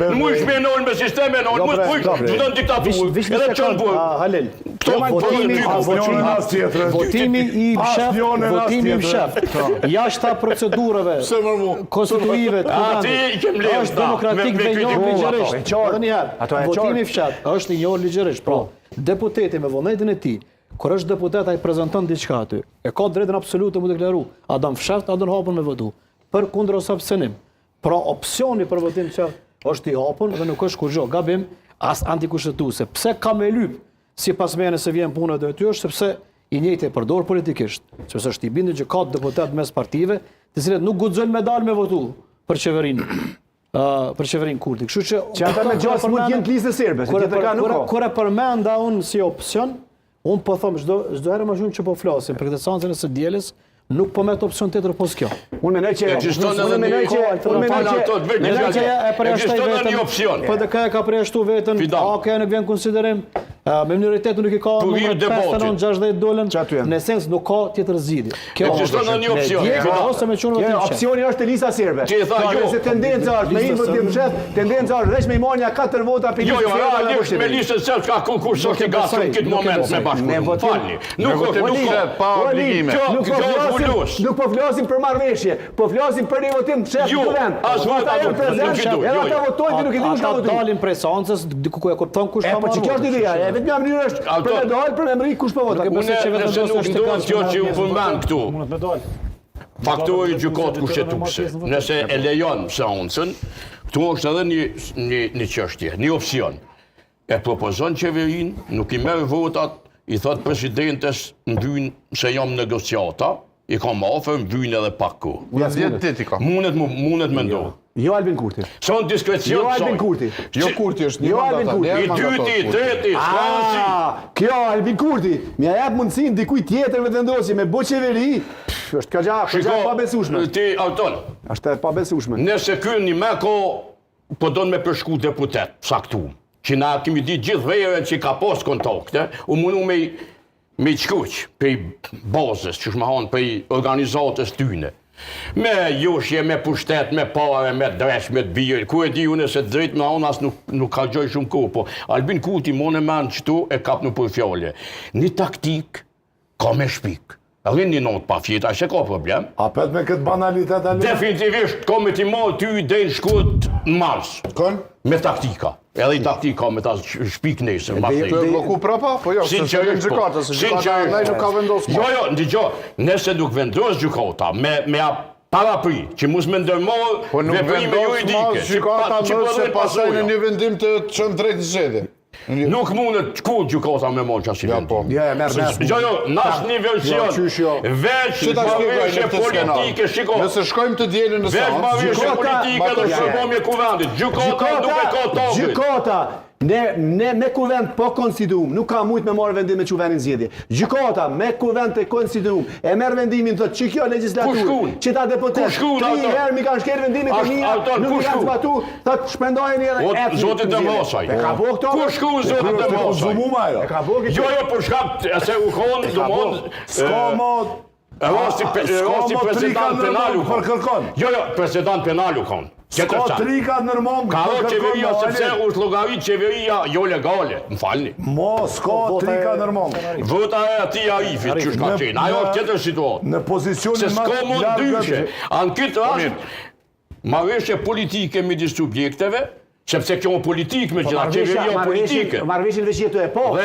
Në mu shmenojnë me sisteme, në mu shpujtë, të në diktaturë, edhe qënë bujë. Halil, votimi i mshef, jashta procedurave konstituive të vendit, është demokratik dhe njohë ligjërisht. Votimi i fshat është i njohë ligjërisht. Pra, deputeti me vullnetin e tij, kur është deputet ai prezanton diçka aty, e ka drejtën absolute mu deklaru, a don fshat, a don hapun me votu. Për kundër ose abstenim. Pra opsioni për votim që është i hapun dhe nuk është kurrë gabim as antikushtetuese. Pse ka me lyp sipas meje se vjen puna do aty është sepse i njëjtë e përdor politikisht, sepse është i bindur që ka deputet mes partive, të cilët nuk guxojnë me dalë me votu për qeverinë. Për qeverinë Kurti. Kështu që ata me gjas mund të jenë të listës serbe, se tjetër ka nuk ka. Kur e përmenda unë si opsion, unë po them çdo herë më shumë që po flasim për këtë seancën e së dielës, nuk po met opsion tjetër pos kjo. Unë mendoj që ekziston një opsion. PDK ka përjashtu veten, AK nuk vjen konsiderim. Me minoritet nuk i ka numër 5-60 dolën. Në esencë nuk ka tjetër zgjidhje. Ekziston një opsion. Ose me çon votim. Opsioni është lista serbe. Ti e tha jo. Se tendenca është me votim fshat, tendenca është veç me marrja 4 vota për listë. Jo, realisht me listën self ka konkurs është i gatshëm këtë moment me bashkë. Falni. Nuk pa obligime. Nuk po flasim për marrëveshje, po flasim për një votim fshat në vend. Ata janë prezentë, edhe ata votojnë nuk e dinë kush ka votuar. Dalin prej seancës, diku ku e kupton kush ka marrë. Po ç'është ideja? Vetëm mënyra është për të dalë për emri kush po voton. Nëse nuk ndodh kjo që u përmend këtu. Faktori gjykatë kushtetuese. Nëse e lejon seancën, këtu është edhe një çështje, një opsion. E propozon qeverinë, nuk i merr votat, i thot presidentes mbyjnë se jam negociata, i kam ofër mbyjnë edhe pak kohë. Mundet me ndohë. Jo Albin Kurti. Son diskrecion. Jo Albin Kurti. Jo Kurti është një mandat. I dyti, i treti, s'ka. Kjo Albin Kurti, m'ia jap mundësinë dikujt tjetër me të vendosë me qeveri. Është ka pa besueshme. Ti auton. Është pa besueshme. Nëse ky një meko po don me përshku deputet, saktum. Që na kemi ditë gjithë vejëve që ka pas kontakte, u mundu me qkuq për bazës, që shma hanë për organizatës tyne. Me joshje, me pushtet, me pare, me dresh, me të bijër. Ku e di unë se drejt me hanë asë nuk ka gjoj shumë kohë, po Albin Kurti mon e menë qëtu e kap në për fjallë. Një taktik ka me shpik. Rrin një notë pa fjeta, që ka problem? A pet me këtë banalitet, Albin? Definitivisht, ka me ti malë ty i dejnë shkurt në mars. Kënë? Me taktika. Edhe i taktika me ta shpik nesër. Tu e bloku prapa? Po jo, se se në gjykata, se gjykata nëj nuk ka vendosë ma. Jo, ndëgjo, nëse nuk vendos gjykata, me parapri, që mus me ndërmorë veprime juridike. Gjykata nëse pasaj në një vendim të qënë drejt në zhedi. Nuk mundet ku gjykata me mund që asë vendim. Jo, nash një version, veç marveshje politike, shiko. Nëse shkojmë të djelën në veç marveshje politike dhe shërbomje kuvendit. Gjykata nuk e ka tokit. Gjykata, me kuvend po konstituum, nuk ka mujt me marrë vendim me quvenin zgjedhje. Gjykata, me kuvend të konstituum, e merr vendimin thot që kjo legislaturë, që ta deputet, 3 herë mi kanë shkel vendimin e mia, nuk mi kanë zbatu, thot shpendojeni edhe Zotit të Mosaj. E ka bo këto? Ku shku Zotit të Mosaj? E ka bo këto? Jo, për shkak se u konë, du mund... Ska mod... Rosti president penalu konë. Jo, president penalu konë. Ska trika nërmon ka o qeveria sepse është llogarit qeveria jo legale, më falni. Mo, ska trika nërmon. Vota e ati Arifit që shka qenë, ajo është tjetër situatë. Në pozicionin se s'ka mund dyshe. Anë këtë rast, marrëveshje politike midis subjekteve, sepse kjo politik me gjitha qeveria politike. Marrëveshjen veç jetu e po.